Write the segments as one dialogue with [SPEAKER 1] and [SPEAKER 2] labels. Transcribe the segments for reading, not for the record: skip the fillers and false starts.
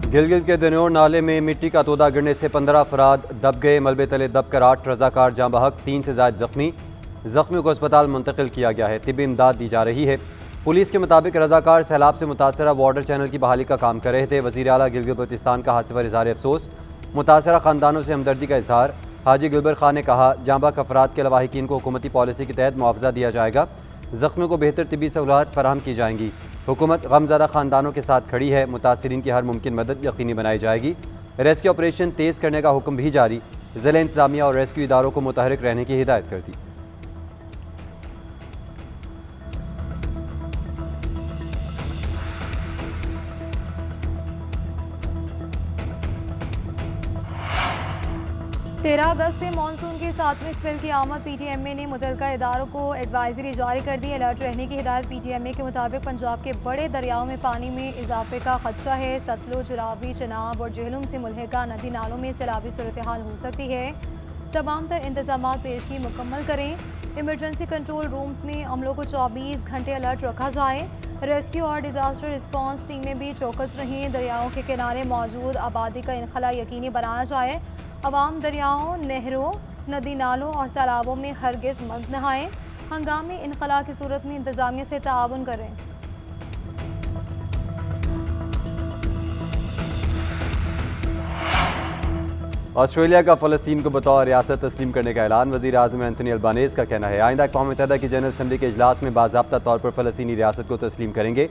[SPEAKER 1] गिलगित के दनोर नाले में मिट्टी का तोदा गिरने से 15 अफराद दब गए। मलबे तले दब कर 8 रजाकार जाँ बहक, 3 से ज़ायद जख्मियों को अस्पताल मुंतकिल किया गया है। तिब्बी इमदाद दी जा रही है। पुलिस के मुताबिक रजाकार सैलाब से मुतासरा वाटर चैनल की बहाली का काम कर रहे थे। वज़ीर आला गिलगित बल्तिस्तान का हादसे पर इज़हार अफसोस, मुतासरा ख़ानदानों से हमदर्दी का इजहार। हाजी गिलबर खान ने कहा, जाँ बहक अफराद के लवाहिकीन को हुकूमती पॉलिसी के तहत मुआवजा दिया जाएगा। जख्मियों को बेहतर तिब्बी सहूलत फराहम की जाएंगी। हुकूमत गमज़दा ख़ानदानों के साथ खड़ी है। मुतासरीन की हर मुमकिन मदद यकीनी बनाई जाएगी। रेस्क्यू ऑपरेशन तेज़ करने का हुक्म भी जारी। ज़िला इंतज़ामिया और रेस्क्यू इदारों को मुतहरिक रहने की हिदायत कर दी।
[SPEAKER 2] तेरह अगस्त से मानसून के 7वें स्पेल की आमद। PTMA ने मुतल्लिका इदारों को एडवाइजरी जारी कर दी। अलर्ट रहने की हिदायत। PTMA के मुताबिक पंजाब के बड़े दरियाओं में पानी में इजाफे का खदशा है। सतलुज, रावी, चनाब और जेहलुम से मुल्हिका नदी नालों में सैलाबी सूरत हाल हो सकती है। तमाम तर इंतजाम पेशगी मुकम्मल करें। इमरजेंसी कंट्रोल रूम्स में अमलों को 24 घंटे अलर्ट रखा जाए। रेस्क्यू और डिजास्टर रिस्पॉन्स टीमें भी चौकस रहें। दरियाओं के किनारे मौजूद आबादी का इनखला यकीनी बनाया जाए। अवाम दरियाओं, नहरों, नदी नालों और तालाबों में हरगिज़ मत नहाएं। हंगामी इनखला की सूरत में इंतजामिया से ताउन करें।
[SPEAKER 1] ऑस्ट्रेलिया का फ़लस्तीन को बतौर रियासत तस्लीम करने का ऐलान। वज़ीर आज़म एंथनी अल्बानीज़ का कहना है, आइंदा अक़वाम मुत्तहिदा की जनरल असम्बली के इजलास में बाज़ाब्ता तौर पर फ़लस्तीनी रियासत को तस्लीम करेंगे।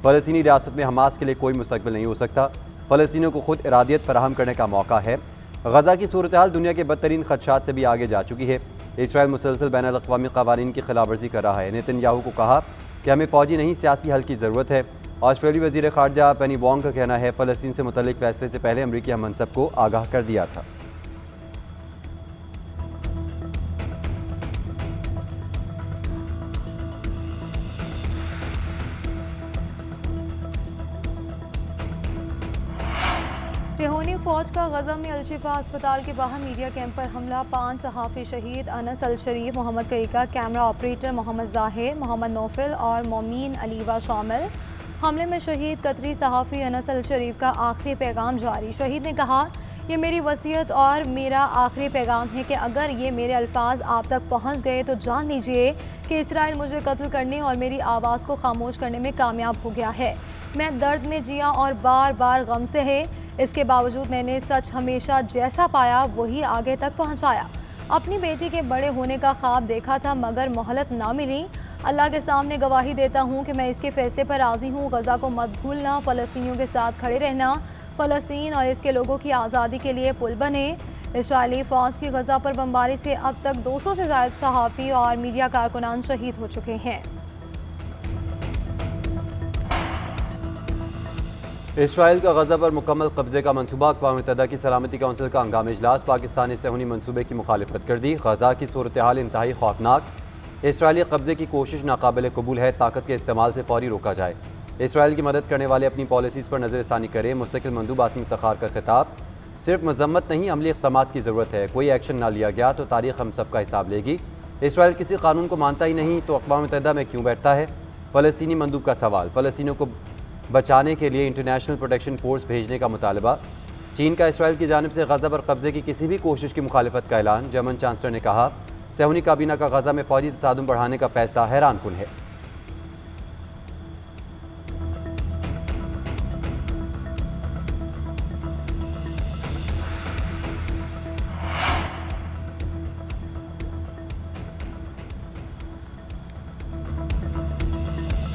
[SPEAKER 1] फ़लस्तीनी रियासत में हमास के लिए कोई मुस्तक़बिल नहीं हो सकता। फ़लस्तीनियों को खुद इरादियत फराहम करने का मौका है। गज़ा की सूरत हाल दुनिया के बदतरीन खदशात से भी आगे जा चुकी है। इसराइल मुसलसल बैनुल अक़वामी क़वानीन की खिलाफवर्जी कर रहा है। नेतन्याहू को कहा कि हमें फ़ौजी नहीं सियासी हल की ज़रूरत है। ऑस्ट्रेलियाई वज़ीर ख़ारजा पेनी वोंग का कहना है, फ़लस्तीन से मुतल्लिक़ फ़ैसले से पहले अमरीकी हम मनसब को आगाह कर दिया था।
[SPEAKER 2] सिहोनी फ़ौज का गज़ा में अलशिफा अस्पताल के बाहर मीडिया कैंप पर हमला। 5 सहाफ़ी शहीद। अनस अल शरीफ, मोहम्मद कईका, कैमरा ऑपरेटर मोहम्मद ज़ाहिर, मोहम्मद नौफिल और मोमीन अलीवा शामिल। हमले में शहीद कतरी सहाफ़ी अनस अल शरीफ का आखिरी पैगाम जारी। शहीद ने कहा, ये मेरी वसीयत और मेरा आखिरी पैगाम है कि अगर ये मेरे अल्फाज आप तक पहुँच गए तो जान लीजिए कि इसराइल मुझे कत्ल करने और मेरी आवाज़ को खामोश करने में कामयाब हो गया है। मैं दर्द में जिया और बार बार गम से है। इसके बावजूद मैंने सच हमेशा जैसा पाया वही आगे तक पहुंचाया। अपनी बेटी के बड़े होने का ख्वाब देखा था मगर मोहलत ना मिली। अल्लाह के सामने गवाही देता हूं कि मैं इसके फैसले पर राज़ी हूं। गज़ा को मत भूलना, फ़लस्तीनियों के साथ खड़े रहना, फ़लस्तीन और इसके लोगों की आज़ादी के लिए पुल बने। इस्राइली फ़ौज की गज़ा पर बमबारी से अब तक 200 से ज़ायद सहाफ़ी और मीडिया कारकुनान शहीद हो चुके हैं।
[SPEAKER 1] इसराइल का गज़ा पर मुकम्मल कब्जे का मनसूबा। अक़वाम मुत्तहिदा की सलामती कौंसिल का हंगामी इजलास। पाकिस्तान ने सिहोनी मनसूबे की मुखालिफत कर दी। गज़ा की सूरत हाल इंतहाई खौफनाक। इसराइली कब्जे की कोशिश नाकाबिल कबूल है। ताकत के इस्तेमाल से फौरी रोका जाए। इसराइल की मदद करने वाले अपनी पॉलिसीज़ पर नज़रसानी करें। मुस्तकिल मंदूब आसिम इफ्तिखार का खिताब। सिर्फ मजम्मत नहीं, अमली इक़दामात की ज़रूरत है। कोई एक्शन ना लिया गया तो तारीख़ हम सब का हिसाब लेगी। इसराइल किसी कानून को मानता ही नहीं तो अक़वाम मुत्तहिदा में क्यों बैठता है? फ़लस्तीनी मंदूब का सवाल। फ़लस्तीनियों को बचाने के लिए इंटरनेशनल प्रोटेक्शन फोर्स भेजने का मुतालबा। चीन का इसराइल की जानिब से गज़ा पर कब्जे की किसी भी कोशिश की मुखालिफत का ऐलान। जर्मन चांसलर ने कहा, सिहोनी काबीना का गज़ा में फ़ौजी तसादुम बढ़ाने का फैसला हैरानकुन है।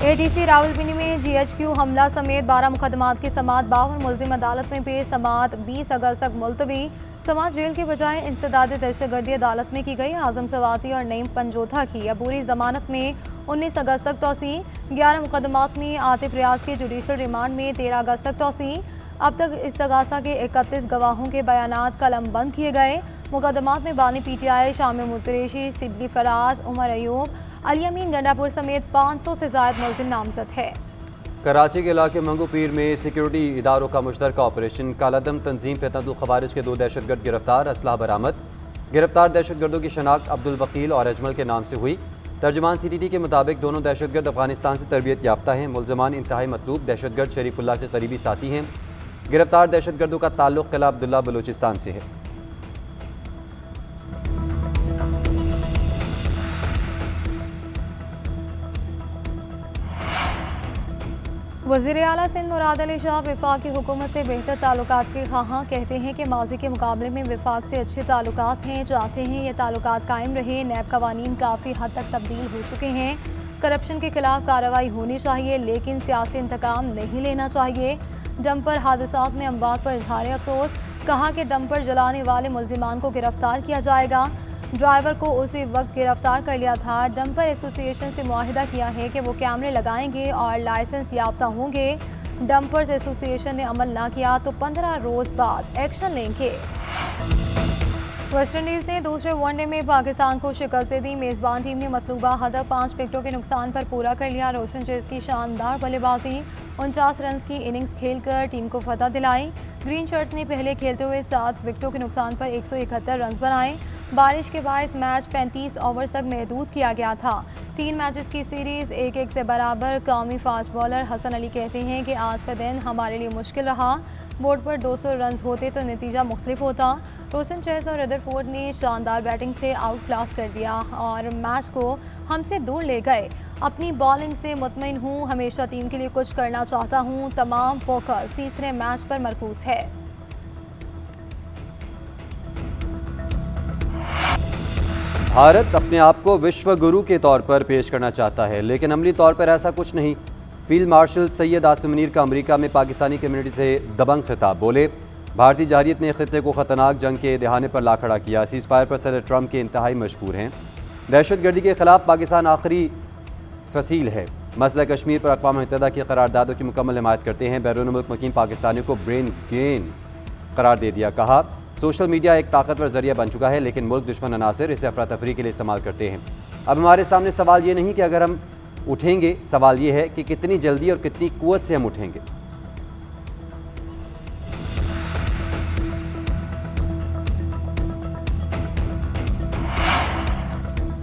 [SPEAKER 2] ATC रावलपिंडी में GHQ हमला समेत 12 मुकदमात की समाअत। 52 मुलजिम अदालत में पेश। समाअत 20 अगस्त तक मुलतवी। समाअत जेल के बजाय इंसदाद दहशतगर्दी अदालत में की गई। आज़म सवाती और नईम पंजोथा की अबूरी जमानत में 19 अगस्त तक तोसी। 11 मुकदमात में आतिफ रियाज के जुडिशल रिमांड में 13 अगस्त तक तोसी। अब तक इस्तगासा के 31 गवाहों के बयानात कलम बंद किए गए। मुकदमात में बानी PTI, शामिल मुतरेशी, सिद्दी फराज, उमर अयूब, अली अमीन गंडापुर समेत 500 से ज़ायद मुलजिम नामजद है।
[SPEAKER 1] कराची के इलाके मंगू पीर में सिक्योरिटी इदारों का मुश्तरका ऑपरेशन। कालादम तंजीम फितनतुल खवारिज के 2 दहशतगर्द गिरफ्तार। असलहा बरामद। गिरफ्तार दहशतगर्दों की शनाख्त अब्दुल वकील और अजमल के नाम से हुई। तर्जुमान CTT के मुताबिक दोनों दहशतगर्द अफगानिस्तान से तरबियत याफ्ता हैं। मुलजमान इंतहाई मतलूब दहशतगर्द शरीफुल्लाह के करीबी साथी हैं। गिरफ्तार दहशतगर्दों का ताल्लुक किला अब्दुल्ला बलूचिस्तान से है।
[SPEAKER 2] वज़ीर आला सिंध मुराद अली शाह वफाक की हुकूमत से बेहतर ताल्लुकात के ख़्वाहां कहते हैं कि माजी के मुकाबले में वफाक से अच्छे ताल्लुकात हैं, चाहते हैं ये ताल्लुकात कायम रहे। नैब कवानीन काफ़ी हद तक तब्दील हो चुके हैं। करप्शन के खिलाफ कार्रवाई होनी चाहिए लेकिन सियासी इंतकाम नहीं लेना चाहिए। डंपर हादसात में अमवात पर इजहार अफसोस, कहा कि डंपर जलाने वाले मुल्जिमान को गिरफ्तार किया जाएगा। ड्राइवर को उसी वक्त गिरफ्तार कर लिया था। डंपर एसोसिएशन से मुआहिदा किया है कि वो कैमरे लगाएंगे और लाइसेंस याफ्ता होंगे। डंपर्स एसोसिएशन ने अमल ना किया तो 15 रोज़ बाद एक्शन लेंगे। वेस्ट इंडीज़ ने दूसरे वनडे में पाकिस्तान को शिकस्त दी। मेज़बान टीम ने मतलूबा हदफ 5 विकेटों के नुकसान पर पूरा कर लिया। रोशन चेज की शानदार बल्लेबाजी, 49 रन की इनिंग्स खेलकर टीम को फतह दिलाई। ग्रीन शर्ट्स ने पहले खेलते हुए 7 विकेटों के नुकसान पर 171 रन बनाए। बारिश के बायस मैच 35 ओवर्स तक महदूद किया गया था। 3 मैचेस की सीरीज़ 1-1 से बराबर। कौमी फास्ट बॉलर हसन अली कहते हैं कि आज का दिन हमारे लिए मुश्किल रहा। बोर्ड पर 200 रन होते तो नतीजा मुख्तलिफ होता। रोशन चेज और रदरफोर्ड ने शानदार बैटिंग से आउट क्लास कर दिया और मैच को हमसे दूर ले गए। अपनी बॉलिंग से मुतमईन हूँ, हमेशा टीम के लिए कुछ करना चाहता हूँ। तमाम फोकस तीसरे मैच पर मरकूज है।
[SPEAKER 1] भारत अपने आप को विश्व गुरु के तौर पर पेश करना चाहता है लेकिन अमली तौर पर ऐसा कुछ नहीं। फील्ड मार्शल सैयद आसिम मुनीर का अमेरिका में पाकिस्तानी कम्युनिटी से दबंग खिताब, बोले भारतीय जहरियत ने खित्ते को खतरनाक जंग के दहाने पर ला खड़ा किया। सीज़ फायर पर सदर ट्रंप के इंतहाई मशहूर हैं। दहशतगर्दी के खिलाफ पाकिस्तान आखिरी फसील है। मसला कश्मीर पर अक़वाम मुत्तहिदा की करारदादों की मुकम्मल हिमायत करते हैं। बैरून मुल्क मुकीम पाकिस्तानियों को ब्रेन गेन करार दे दिया। कहा सोशल मीडिया एक ताकतवर जरिया बन चुका है लेकिन मुल्क दुश्मन अनासिर इसे अफरा तफरी के लिए इस्तेमाल करते हैं। अब हमारे सामने सवाल ये नहीं कि अगर हम उठेंगे, सवाल ये है कि कितनी जल्दी और कितनी कुव्वत से हम उठेंगे।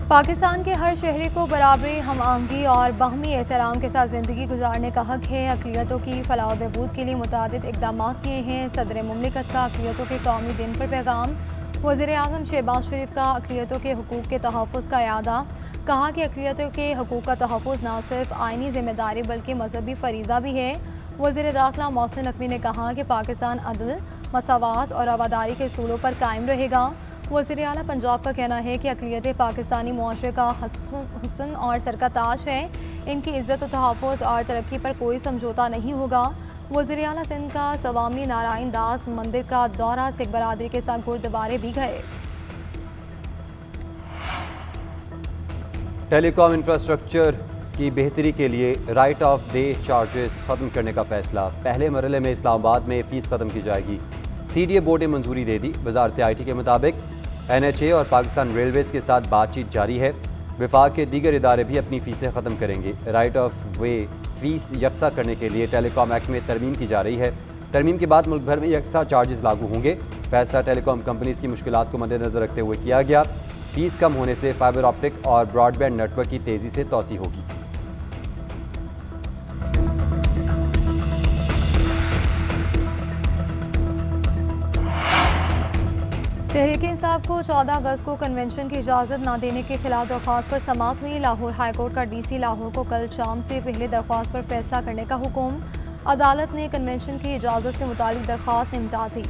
[SPEAKER 2] पाकिस्तान के हर शहरी को बराबरी, हम आहंगी और बाहमी एहतराम के साथ ज़िंदगी गुजारने का हक है। अक़लियतों की फलाह बहबूद के लिए मुतादिद इक़दाम किए हैं। सदर मुमलिकत का अक़लियतों के कौमी दिन पर पैगाम। वज़ीर आज़म शहबाज शरीफ का अक़लियतों के हुकूक़ के तहफ़्फ़ुज़ का यादा, कहा कि अक़लियतों के हुकूक़ का तहफ़्फ़ुज़ न सिर्फ आइनी ज़िम्मेदारी बल्कि मजहबी फ़रीज़ा भी है। वज़ीर दाखिला मोहसिन नकवी ने कहा कि पाकिस्तान अदल, मसावात और आवादारी के असूलों पर कायम रहेगा। वज़ीर आला पंजाब का कहना है कि अक़लियतें पाकिस्तानी मुआशरे का हुस्न और सर का ताज है। इनकी इज़्ज़त, तहफ़्फ़ुज़ और तरक्की पर कोई समझौता नहीं होगा। वज़ीर आला सिंध का स्वामी नारायण दास मंदिर का दौरा, सिख बरादरी के साथ गुरुद्वारे भी गए।
[SPEAKER 1] टेलीकॉम इंफ्रास्ट्रक्चर की बेहतरी के लिए राइट ऑफ डे चार्जेस ख़त्म करने का फैसला। पहले मरहले में इस्लामाबाद में फ़ीस ख़त्म की जाएगी। CDA बोर्ड ने मंजूरी दे दी। वज़ारत IT के मुताबिक NHA और पाकिस्तान रेलवेज़ के साथ बातचीत जारी है। विफाक के दीगर इदारे भी अपनी फ़ीसें ख़त्म करेंगे। राइट ऑफ वे फ़ीस यकसा करने के लिए टेलीकॉम एक्ट में तरमीम की जा रही है। तरमीम के बाद मुल्क भर में यकसा चार्जेस लागू होंगे। फैसला टेलीकॉम कंपनीज़ की मुश्किलात को मद्देनज़र रखते हुए किया गया। फ़ीस कम होने से फाइबर ऑप्टिक और ब्रॉडबैंड नेटवर्क की तेज़ी से तोसी होगी।
[SPEAKER 2] तहरीक इंसाफ को 14 अगस्त को कन्वेंशन की इजाज़त न देने के खिलाफ दरख्वास्त पर समाअत हुई। लाहौर हाई कोर्ट का DC लाहौर को कल शाम से पहले दरख्वास्त पर फैसला करने का हुक्म। अदालत ने कन्वेंशन की इजाज़त से मुतालिक दरख्वास्त निपटा दी।